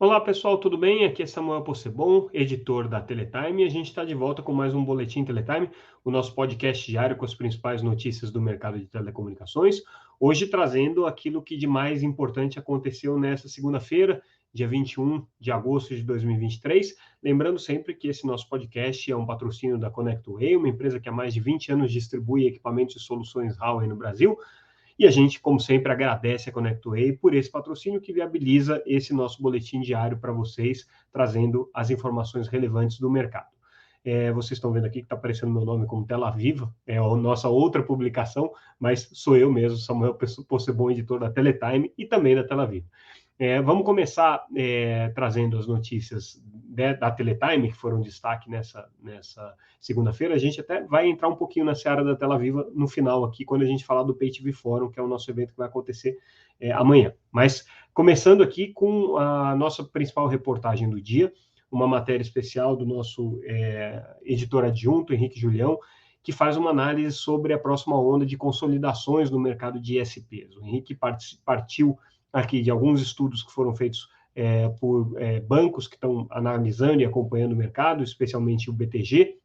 Olá pessoal, tudo bem? Aqui é Samuel Possebon, editor da Teletime, e a gente está de volta com mais um Boletim Teletime, o nosso podcast diário com as principais notícias do mercado de telecomunicações. Hoje trazendo aquilo que de mais importante aconteceu nesta segunda-feira, dia 21 de agosto de 2023. Lembrando sempre que esse nosso podcast é um patrocínio da ConnectWay, uma empresa que há mais de 20 anos distribui equipamentos e soluções Huawei no Brasil. E a gente, como sempre, agradece a ConnectWay por esse patrocínio que viabiliza esse nosso boletim diário para vocês, trazendo as informações relevantes do mercado. Vocês estão vendo aqui que está aparecendo meu nome como Tela Viva, é a nossa outra publicação, mas sou eu mesmo, Samuel Possebon, editor da Teletime e também da Tela Viva. Vamos começar trazendo as notícias da Teletime, que foram destaque nessa segunda-feira. A gente até vai entrar um pouquinho na seara da Tela Viva no final aqui, quando a gente falar do Pay TV Forum, que é o nosso evento que vai acontecer amanhã. Mas começando aqui com a nossa principal reportagem do dia, uma matéria especial do nosso editor adjunto, Henrique Julião, que faz uma análise sobre a próxima onda de consolidações no mercado de ISPs. O Henrique partiu aqui de alguns estudos que foram feitos por bancos que estão analisando e acompanhando o mercado, especialmente o BTG,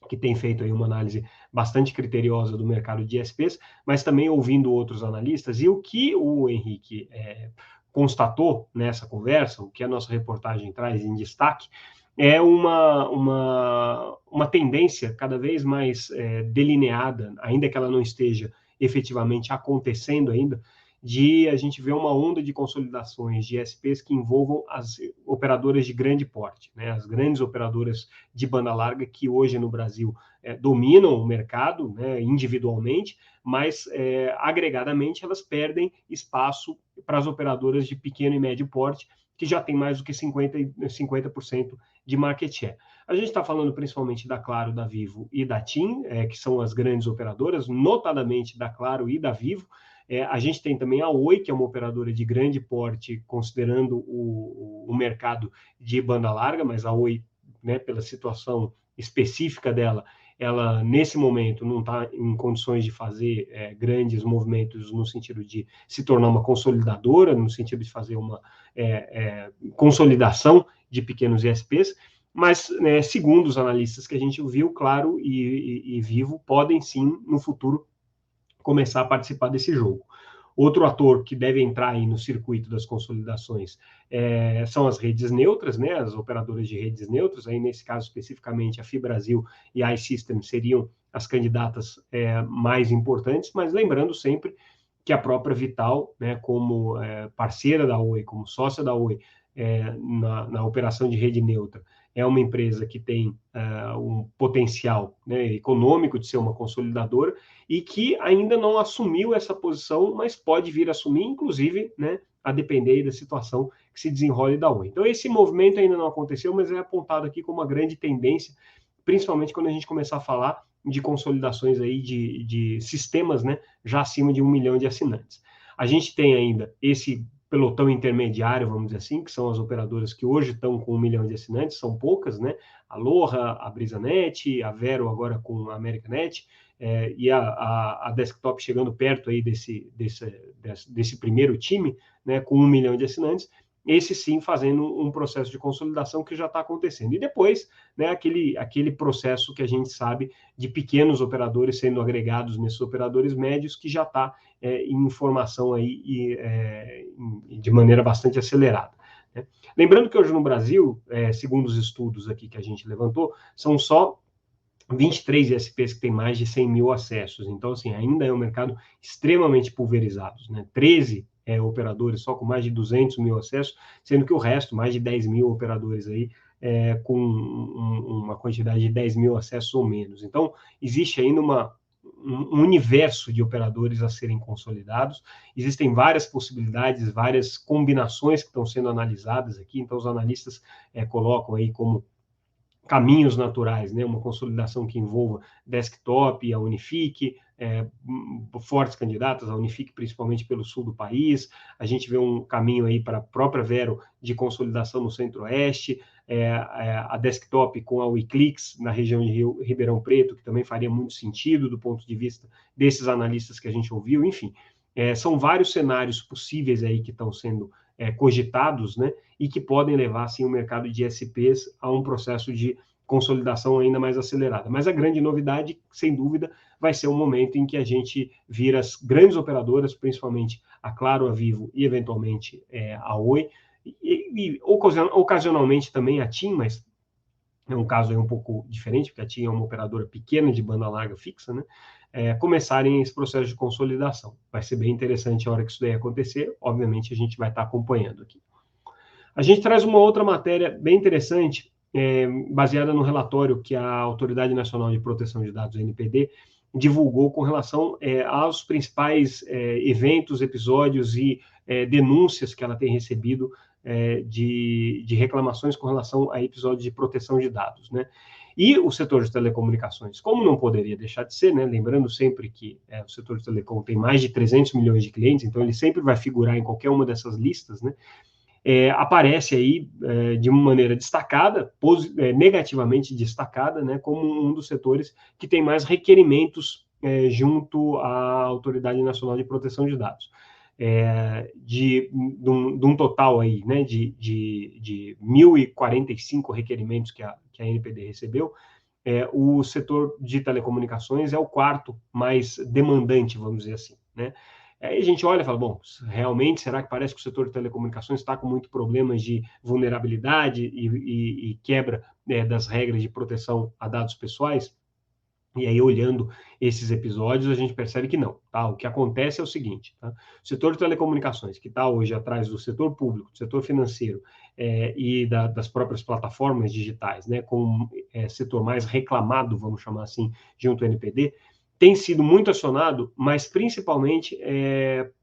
que tem feito aí uma análise bastante criteriosa do mercado de ISPs, mas também ouvindo outros analistas. E o que o Henrique constatou nessa conversa, o que a nossa reportagem traz em destaque, é uma tendência cada vez mais delineada, ainda que ela não esteja efetivamente acontecendo ainda, de a gente ver uma onda de consolidações de ISPs que envolvam as operadoras de grande porte, né? As grandes operadoras de banda larga que hoje no Brasil dominam o mercado, né, individualmente, mas agregadamente elas perdem espaço para as operadoras de pequeno e médio porte, que já tem mais do que 50% de market share. A gente está falando principalmente da Claro, da Vivo e da TIM, que são as grandes operadoras, notadamente da Claro e da Vivo. A gente tem também a Oi, que é uma operadora de grande porte, considerando o mercado de banda larga, mas a Oi, né, pela situação específica dela, ela, nesse momento, não está em condições de fazer grandes movimentos no sentido de se tornar uma consolidadora, no sentido de fazer uma consolidação de pequenos ISPs, mas, né, segundo os analistas que a gente viu, Claro e Vivo podem sim, no futuro, começar a participar desse jogo. Outro ator que deve entrar aí no circuito das consolidações são as redes neutras, né, as operadoras de redes neutras, aí nesse caso especificamente a FiBrasil e a iSystem seriam as candidatas mais importantes, mas lembrando sempre que a própria Vital, né, como parceira da Oi, como sócia da Oi na operação de rede neutra, é uma empresa que tem um potencial, né, econômico de ser uma consolidadora e que ainda não assumiu essa posição, mas pode vir a assumir, inclusive, né, a depender da situação que se desenrole da Oi. Então, esse movimento ainda não aconteceu, mas é apontado aqui como uma grande tendência, principalmente quando a gente começar a falar de consolidações aí de sistemas, né, já acima de 1 milhão de assinantes. A gente tem ainda esse pelotão intermediário, vamos dizer assim, que são as operadoras que hoje estão com 1 milhão de assinantes, são poucas, né? A Aloha, a BrisaNet, a Vero agora com a Americanet, e a Desktop chegando perto aí desse primeiro time, né, com 1 milhão de assinantes, esse sim fazendo um processo de consolidação que já está acontecendo. E depois, né, aquele processo que a gente sabe de pequenos operadores sendo agregados nesses operadores médios, que já está em formação aí de maneira bastante acelerada. Né? Lembrando que hoje no Brasil, segundo os estudos aqui que a gente levantou, são só 23 ISPs que têm mais de 100 mil acessos. Então, assim, ainda é um mercado extremamente pulverizado. Né? 13 operadores só com mais de 200 mil acessos, sendo que o resto, mais de 10 mil operadores aí, com uma quantidade de 10 mil acessos ou menos. Então, existe ainda um universo de operadores a serem consolidados. Existem várias possibilidades, várias combinações que estão sendo analisadas aqui. Então, os analistas colocam aí como caminhos naturais, né? Uma consolidação que envolva Desktop e a Unifique, fortes candidatas, a Unifique principalmente pelo sul do país. A gente vê um caminho aí para a própria Vero de consolidação no centro-oeste, a Desktop com a Wiclix na região de Ribeirão Preto, que também faria muito sentido do ponto de vista desses analistas que a gente ouviu, enfim. São vários cenários possíveis aí que estão sendo cogitados, né, e que podem levar, sim, o mercado de SPs a um processo de consolidação ainda mais acelerada. Mas a grande novidade, sem dúvida, vai ser o momento em que a gente vira as grandes operadoras, principalmente a Claro, a Vivo e, eventualmente, a Oi, e ocasionalmente também a TIM, mas é um caso aí um pouco diferente, porque a TIM é uma operadora pequena de banda larga fixa, né? Começarem esse processo de consolidação. Vai ser bem interessante a hora que isso daí acontecer. Obviamente, a gente vai estar acompanhando aqui. A gente traz uma outra matéria bem interessante, baseada no relatório que a Autoridade Nacional de Proteção de Dados, NPD, divulgou com relação aos principais eventos, episódios e denúncias que ela tem recebido de reclamações com relação a episódios de proteção de dados, né? E o setor de telecomunicações, como não poderia deixar de ser, né? Lembrando sempre que o setor de telecom tem mais de 300 milhões de clientes, então ele sempre vai figurar em qualquer uma dessas listas, né? Aparece aí de uma maneira destacada, negativamente destacada, né, como um dos setores que tem mais requerimentos junto à Autoridade Nacional de Proteção de Dados. De um total aí, né, de 1.045 requerimentos que a NPD recebeu, o setor de telecomunicações é o quarto mais demandante, vamos dizer assim, né? Aí a gente olha e fala, bom, realmente, será que parece que o setor de telecomunicações está com muitos problemas de vulnerabilidade e quebra das regras de proteção a dados pessoais? E aí, olhando esses episódios, a gente percebe que não, tá? O que acontece é o seguinte, tá? O setor de telecomunicações, que está hoje atrás do setor público, do setor financeiro e das próprias plataformas digitais, né, como setor mais reclamado, vamos chamar assim, junto ao NPD, tem sido muito acionado, mas principalmente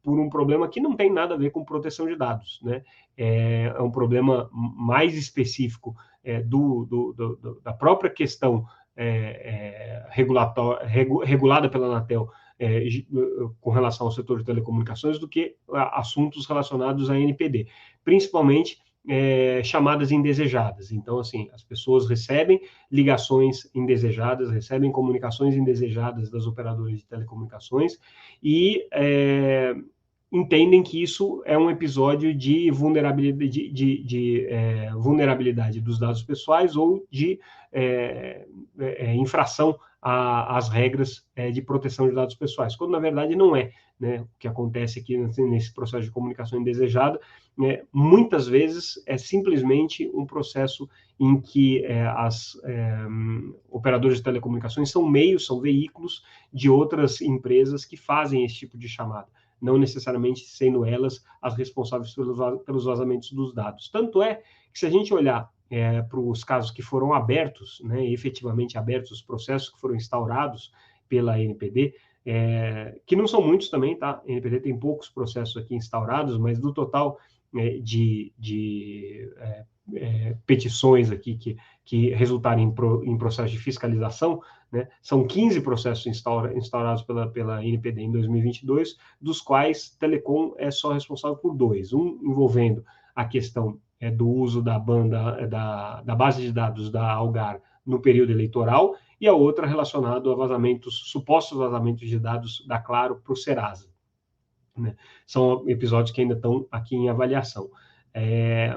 por um problema que não tem nada a ver com proteção de dados, né? É um problema mais específico da própria questão regulada pela Anatel com relação ao setor de telecomunicações do que assuntos relacionados à NPD, principalmente chamadas indesejadas. Então, assim, as pessoas recebem ligações indesejadas, recebem comunicações indesejadas das operadoras de telecomunicações e entendem que isso é um episódio de vulnerabilidade dos dados pessoais ou de infração às regras de proteção de dados pessoais, quando na verdade não é, né? O que acontece aqui nesse processo de comunicação indesejada, muitas vezes é simplesmente um processo em que as operadoras de telecomunicações são meios, são veículos de outras empresas que fazem esse tipo de chamada, não necessariamente sendo elas as responsáveis pelos vazamentos dos dados. Tanto é que, se a gente olhar para os casos que foram abertos, né, efetivamente abertos, os processos que foram instaurados pela NPD, que não são muitos também, tá? A NPD tem poucos processos aqui instaurados, mas do total de petições aqui que resultaram em processo de fiscalização, né, são 15 processos instaurados pela NPD em 2022, dos quais Telecom é só responsável por 2, um envolvendo a questão do uso da base de dados da Algar no período eleitoral, e a outra relacionada a supostos vazamentos de dados da Claro para o Serasa, né? São episódios que ainda estão aqui em avaliação.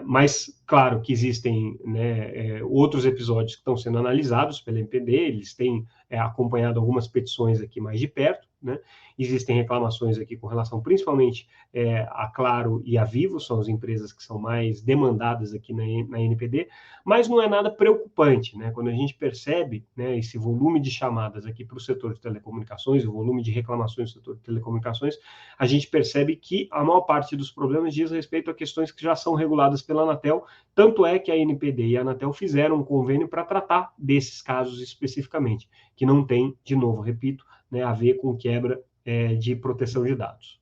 Mas, claro, que existem, né, outros episódios que estão sendo analisados pela NPD, eles têm acompanhado algumas petições aqui mais de perto, né? Existem reclamações aqui com relação principalmente a Claro e a Vivo, são as empresas que são mais demandadas aqui na NPD, mas não é nada preocupante, né? Quando a gente percebe, né, esse volume de chamadas aqui para o setor de telecomunicações, o volume de reclamações do setor de telecomunicações, a gente percebe que a maior parte dos problemas diz respeito a questões que já são reguladas pela Anatel, tanto é que a NPD e a Anatel fizeram um convênio para tratar desses casos especificamente, que não tem, de novo, repito, né, a ver com quebra de proteção de dados.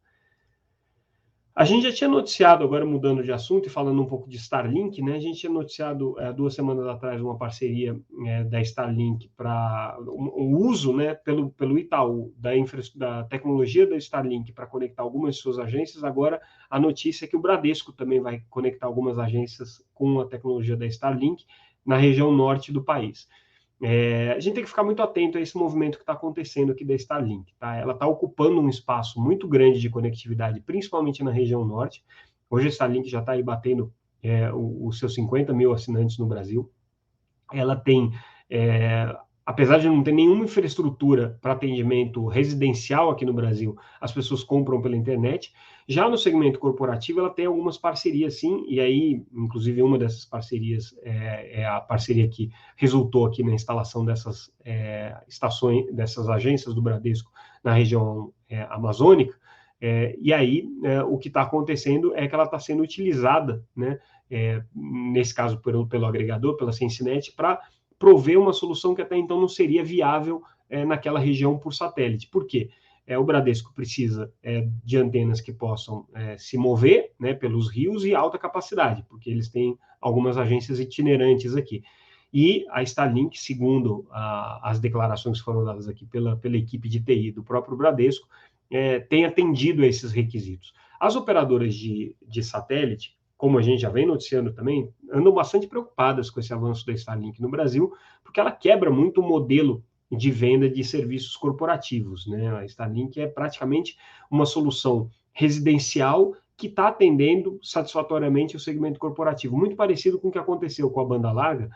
A gente já tinha noticiado, agora mudando de assunto e falando um pouco de Starlink, né? A gente tinha noticiado 2 semanas atrás uma parceria da Starlink para o uso, né, pelo Itaú da tecnologia da Starlink para conectar algumas de suas agências. Agora a notícia é que o Bradesco também vai conectar algumas agências com a tecnologia da Starlink na região norte do país. A gente tem que ficar muito atento a esse movimento que está acontecendo aqui da Starlink, tá? Ela está ocupando um espaço muito grande de conectividade, principalmente na região norte. Hoje a Starlink já está aí batendo os seus 50 mil assinantes no Brasil. Ela tem, apesar de não ter nenhuma infraestrutura para atendimento residencial aqui no Brasil, as pessoas compram pela internet. Já no segmento corporativo, ela tem algumas parcerias, sim, e aí, inclusive, uma dessas parcerias é a parceria que resultou aqui na instalação dessas estações, dessas agências do Bradesco na região amazônica. E aí, o que está acontecendo é que ela está sendo utilizada, né, nesse caso pelo agregador, pela Sensinet, para prover uma solução que até então não seria viável naquela região por satélite. Por quê? O Bradesco precisa de antenas que possam se mover, né, pelos rios e alta capacidade, porque eles têm algumas agências itinerantes aqui. E a Starlink, segundo as declarações que foram dadas aqui pela equipe de TI do próprio Bradesco, tem atendido a esses requisitos. As operadoras de satélite, como a gente já vem noticiando também, andam bastante preocupadas com esse avanço da Starlink no Brasil, porque ela quebra muito o modelo de venda de serviços corporativos, né? A Starlink é praticamente uma solução residencial que está atendendo satisfatoriamente o segmento corporativo, muito parecido com o que aconteceu com a banda larga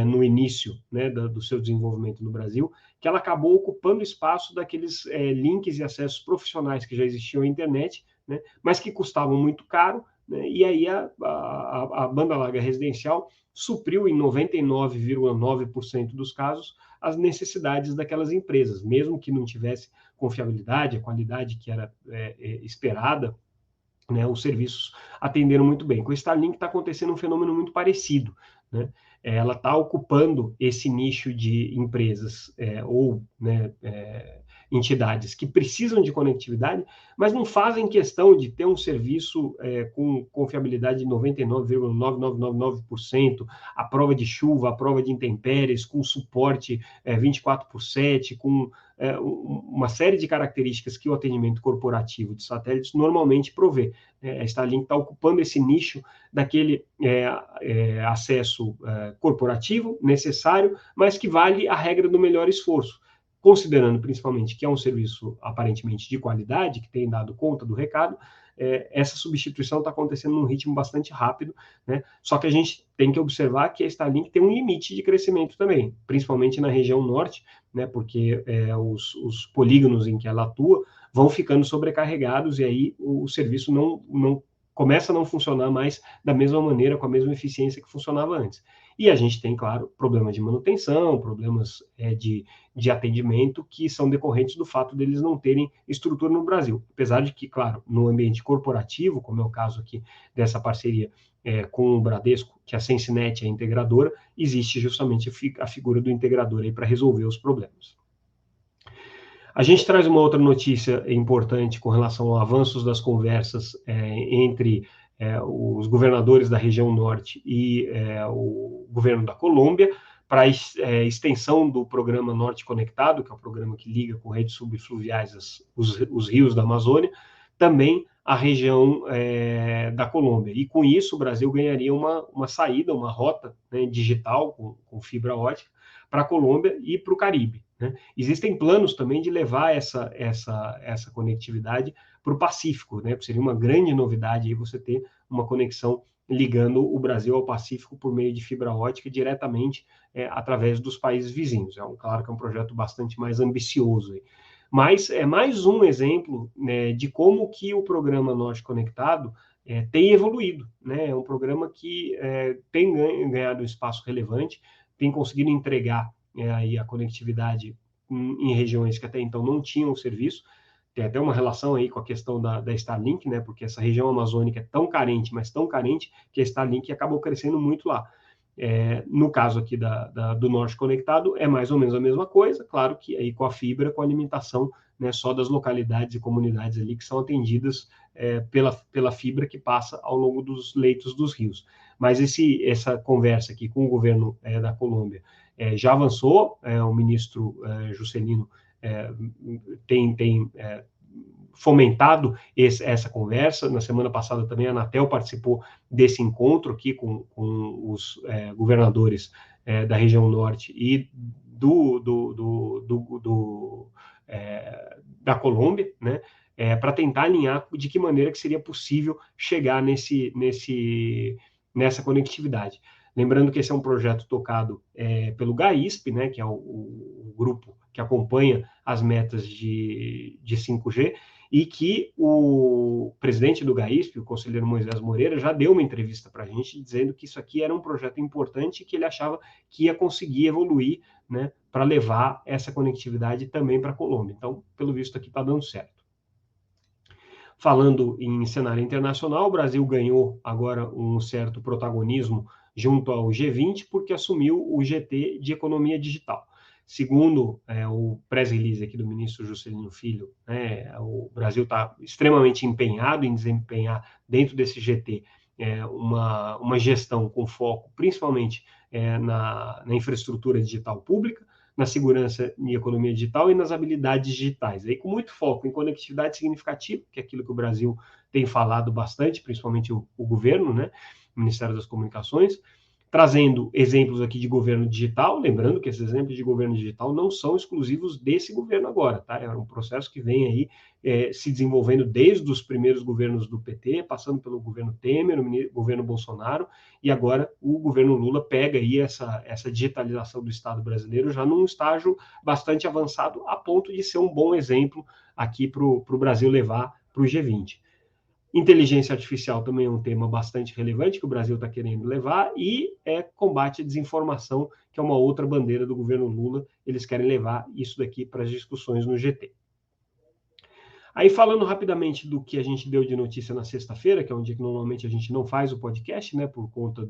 no início, né, do seu desenvolvimento no Brasil, que ela acabou ocupando espaço daqueles links e acessos profissionais que já existiam à internet, né, mas que custavam muito caro, né, e aí a banda larga residencial supriu em 99,9% dos casos as necessidades daquelas empresas, mesmo que não tivesse confiabilidade, a qualidade que era esperada, né, os serviços atenderam muito bem. Com o Starlink está acontecendo um fenômeno muito parecido, né? Ela está ocupando esse nicho de empresas ou né, entidades que precisam de conectividade, mas não fazem questão de ter um serviço com confiabilidade de 99,9999%, a prova de chuva, a prova de intempéries, com suporte 24/7, com uma série de características que o atendimento corporativo de satélites normalmente provê. A Starlink está ocupando esse nicho daquele acesso corporativo necessário, mas que vale a regra do melhor esforço, considerando principalmente que é um serviço aparentemente de qualidade, que tem dado conta do recado. Essa substituição está acontecendo num ritmo bastante rápido, né? Só que a gente tem que observar que a Starlink tem um limite de crescimento também, principalmente na região norte, né? Porque os polígonos em que ela atua vão ficando sobrecarregados e aí o serviço não começa a não funcionar mais da mesma maneira, com a mesma eficiência que funcionava antes. E a gente tem, claro, problemas de manutenção, problemas de atendimento que são decorrentes do fato deles não terem estrutura no Brasil. Apesar de que, claro, no ambiente corporativo, como é o caso aqui dessa parceria com o Bradesco, que a Sensinet é a integradora, existe justamente a figura do integrador aí para resolver os problemas. A gente traz uma outra notícia importante com relação aos avanços das conversas entre os governadores da região norte e o governo da Colômbia para a extensão do programa Norte Conectado, que é o programa que liga com redes subfluviais os rios da Amazônia, também a região da Colômbia. E com isso o Brasil ganharia uma saída, uma rota, né, digital com fibra ótica para a Colômbia e para o Caribe. Né? Existem planos também de levar essa conectividade para o Pacífico, né? Seria uma grande novidade aí você ter uma conexão ligando o Brasil ao Pacífico por meio de fibra ótica diretamente através dos países vizinhos. Claro que é um projeto bastante mais ambicioso aí. Mas é mais um exemplo, né, de como que o programa Norte Conectado tem evoluído. Né? É um programa que tem ganhado um espaço relevante, tem conseguido entregar aí a conectividade em regiões que até então não tinham o serviço. Tem até uma relação aí com a questão da Starlink, né? Porque essa região amazônica é tão carente, mas tão carente, que a Starlink acabou crescendo muito lá. No caso aqui do Norte Conectado, é mais ou menos a mesma coisa, claro que aí com a fibra, com a alimentação, né, só das localidades e comunidades ali que são atendidas pela fibra que passa ao longo dos leitos dos rios. Mas essa conversa aqui com o governo da Colômbia já avançou, o ministro Juscelino tem fomentado essa conversa. Na semana passada também a Anatel participou desse encontro aqui com os governadores da região norte e da Colômbia, né? para tentar alinhar de que maneira que seria possível chegar nessa conectividade. Lembrando que esse é um projeto tocado pelo GAISP, né, que é o grupo que acompanha as metas de 5G, e que o presidente do GAISP, o conselheiro Moisés Moreira, já deu uma entrevista para a gente dizendo que isso aqui era um projeto importante e que ele achava que ia conseguir evoluir, né, para levar essa conectividade também para a Colômbia. Então, pelo visto aqui está dando certo. Falando em cenário internacional, o Brasil ganhou agora um certo protagonismo junto ao G20 porque assumiu o GT de Economia Digital. Segundo o press release aqui do ministro Juscelino Filho, né, o Brasil está extremamente empenhado em desempenhar dentro desse GT uma gestão com foco principalmente na infraestrutura digital pública, na segurança e economia digital e nas habilidades digitais. Aí com muito foco em conectividade significativa, que é aquilo que o Brasil tem falado bastante, principalmente o governo, né, o Ministério das Comunicações, trazendo exemplos aqui de governo digital, lembrando que esses exemplos de governo digital não são exclusivos desse governo agora, tá? É um processo que vem aí se desenvolvendo desde os primeiros governos do PT, passando pelo governo Temer, o governo Bolsonaro, e agora o governo Lula pega aí essa digitalização do Estado brasileiro já num estágio bastante avançado, a ponto de ser um bom exemplo aqui para o Brasil levar para o G20. Inteligência artificial também é um tema bastante relevante que o Brasil está querendo levar, e combate à desinformação, que é uma outra bandeira do governo Lula. Eles querem levar isso daqui para as discussões no GT. Aí, falando rapidamente do que a gente deu de notícia na sexta-feira, que é um dia que normalmente a gente não faz o podcast, né, por conta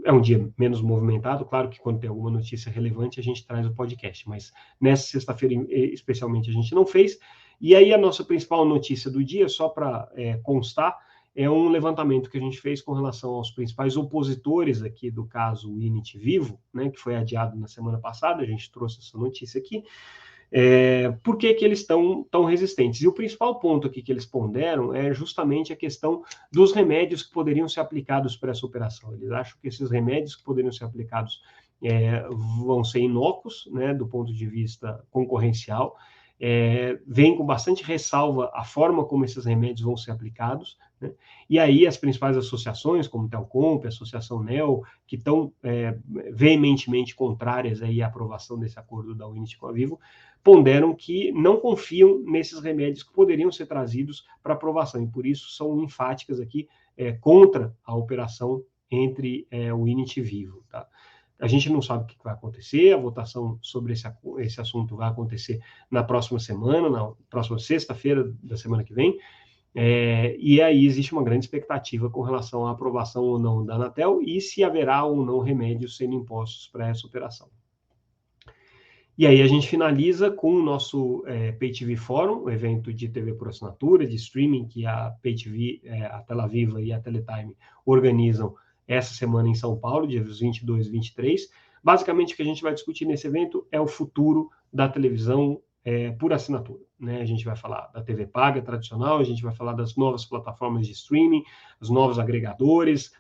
é um dia menos movimentado. Claro que quando tem alguma notícia relevante a gente traz o podcast, mas nessa sexta-feira especialmente a gente não fez. E aí a nossa principal notícia do dia, só para constar, é um levantamento que a gente fez com relação aos principais opositores aqui do caso Init Vivo, né, que foi adiado na semana passada. A gente trouxe essa notícia aqui. Por que eles estão tão resistentes? E o principal ponto aqui que eles ponderam é justamente a questão dos remédios que poderiam ser aplicados para essa operação. Eles acham que esses remédios que poderiam ser aplicados vão ser inócuos, né, do ponto de vista concorrencial. Vem com bastante ressalva a forma como esses remédios vão ser aplicados, né? E aí as principais associações, como Telcomp, a Associação NEL, que estão veementemente contrárias aí à aprovação desse acordo da Unity com a Vivo, ponderam que não confiam nesses remédios que poderiam ser trazidos para aprovação, e por isso são enfáticas aqui contra a operação entre o Unity e Vivo, tá? A gente não sabe o que vai acontecer, a votação sobre esse assunto vai acontecer na próxima semana, na próxima sexta-feira da semana que vem, e aí existe uma grande expectativa com relação à aprovação ou não da Anatel e se haverá ou não remédios sendo impostos para essa operação. E aí a gente finaliza com o nosso Pay TV Forum, o evento de TV por assinatura, de streaming, que a Pay TV, a Tela Viva e a Teletime organizam essa semana em São Paulo, dias 22 e 23. Basicamente, o que a gente vai discutir nesse evento é o futuro da televisão por assinatura, né? A gente vai falar da TV paga tradicional, a gente vai falar das novas plataformas de streaming, os novos agregadores,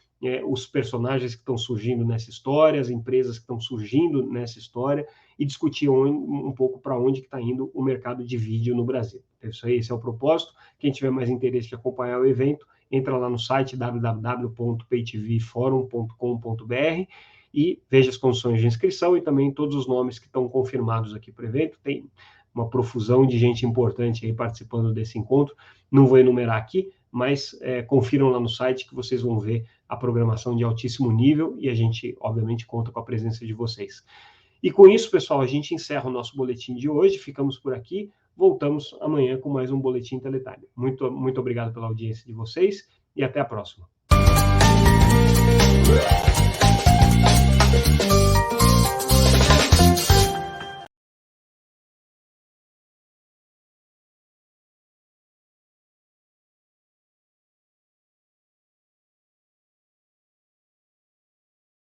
os personagens que estão surgindo nessa história, as empresas que estão surgindo nessa história, e discutir um pouco para onde que está indo o mercado de vídeo no Brasil. Então, esse é o propósito. Quem tiver mais interesse de acompanhar o evento, entra lá no site www.paytvforum.com.br e veja as condições de inscrição e também todos os nomes que estão confirmados aqui para o evento. Tem uma profusão de gente importante aí participando desse encontro. Não vou enumerar aqui, mas confiram lá no site que vocês vão ver a programação de altíssimo nível, e a gente, obviamente, conta com a presença de vocês. E com isso, pessoal, a gente encerra o nosso boletim de hoje. Ficamos por aqui. Voltamos amanhã com mais um Boletim Teletime. Muito, muito obrigado pela audiência de vocês e até a próxima.